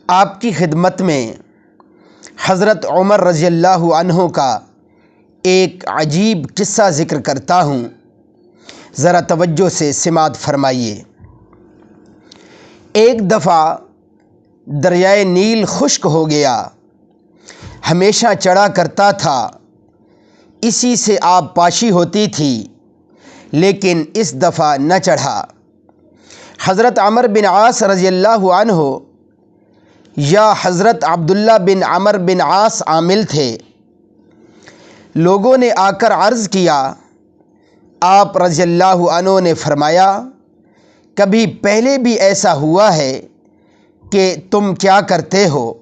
آپ کی خدمت میں حضرت عمر رضی اللہ عنہ کا ایک عجیب قصہ ذکر کرتا ہوں، ذرا توجہ سے سماعت فرمائیے۔ ایک دفعہ دریائے نیل خشک ہو گیا، ہمیشہ چڑھا کرتا تھا، اسی سے آب پاشی ہوتی تھی، لیکن اس دفعہ نہ چڑھا۔ حضرت عمر بن عاص رضی اللہ عنہ یا حضرت عبداللہ بن عمر بن عاص عامل تھے۔ لوگوں نے آ کر عرض کیا، آپ رضی اللہ عنہ نے فرمایا، کبھی پہلے بھی ایسا ہوا ہے کہ تم کیا کرتے ہو؟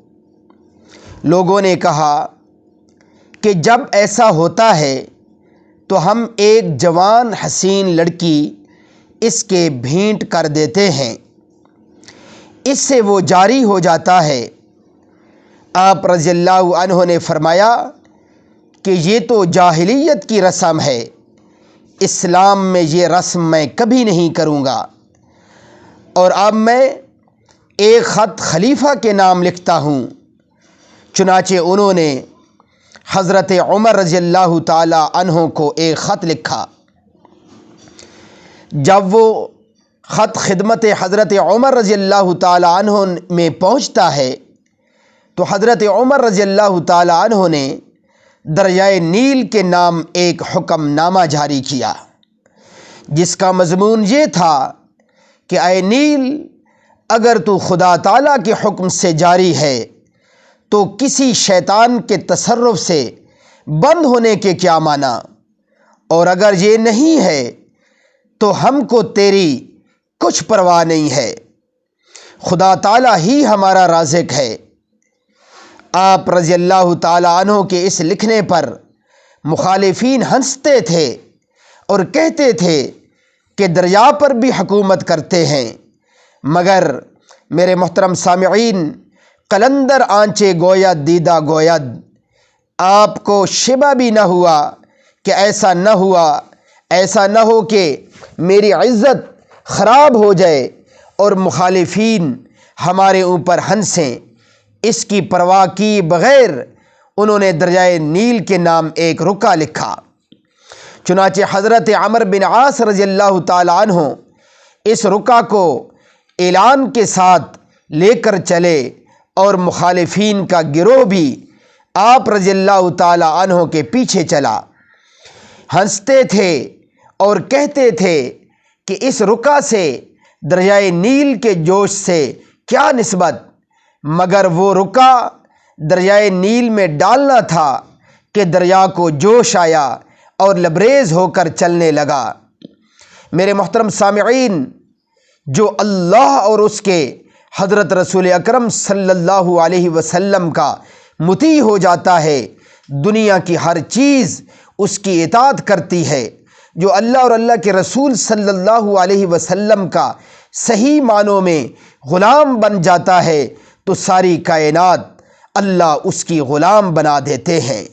لوگوں نے کہا کہ جب ایسا ہوتا ہے تو ہم ایک جوان حسین لڑکی اس کے بھینٹ کر دیتے ہیں، اس سے وہ جاری ہو جاتا ہے۔ آپ رضی اللہ عنہ نے فرمایا کہ یہ تو جاہلیت کی رسم ہے، اسلام میں یہ رسم میں کبھی نہیں کروں گا، اور اب میں ایک خط خلیفہ کے نام لکھتا ہوں۔ چنانچہ انہوں نے حضرت عمر رضی اللہ تعالی عنہ کو ایک خط لکھا۔ جب وہ خط خدمت حضرت عمر رضی اللہ تعالی عنہ میں پہنچتا ہے تو حضرت عمر رضی اللہ تعالی عنہ نے دریائے نیل کے نام ایک حکم نامہ جاری کیا، جس کا مضمون یہ تھا کہ اے نیل، اگر تو خدا تعالیٰ کے حکم سے جاری ہے تو کسی شیطان کے تصرف سے بند ہونے کے کیا معنی، اور اگر یہ نہیں ہے تو ہم کو تیری کچھ پرواہ نہیں ہے، خدا تعالیٰ ہی ہمارا رازق ہے۔ آپ رضی اللہ تعالی عنہ کے اس لکھنے پر مخالفین ہنستے تھے اور کہتے تھے کہ دریا پر بھی حکومت کرتے ہیں، مگر میرے محترم سامعین، قلندر آنچے گوید دیدہ گوید، آپ کو شبہ بھی نہ ہوا کہ ایسا نہ ہوا، ایسا نہ ہو کہ میری عزت خراب ہو جائے اور مخالفین ہمارے اوپر ہنسیں۔ اس کی پرواہ کی بغیر انہوں نے دریائے نیل کے نام ایک رکا لکھا۔ چنانچہ حضرت عمر بن عاص رضی اللہ تعالی عنہ اس رکا کو اعلان کے ساتھ لے کر چلے، اور مخالفین کا گروہ بھی آپ رضی اللہ تعالی عنہ کے پیچھے چلا۔ ہنستے تھے اور کہتے تھے کہ اس رکا سے دریائے نیل کے جوش سے کیا نسبت، مگر وہ رکا دریائے نیل میں ڈالنا تھا کہ دریا کو جوش آیا اور لبریز ہو کر چلنے لگا۔ میرے محترم سامعین، جو اللہ اور اس کے حضرت رسول اکرم صلی اللہ علیہ وسلم کا مطیع ہو جاتا ہے، دنیا کی ہر چیز اس کی اطاعت کرتی ہے۔ جو اللہ اور اللہ کے رسول صلی اللہ علیہ وسلم کا صحیح معنوں میں غلام بن جاتا ہے تو ساری کائنات اللہ اس کی غلام بنا دیتے ہیں۔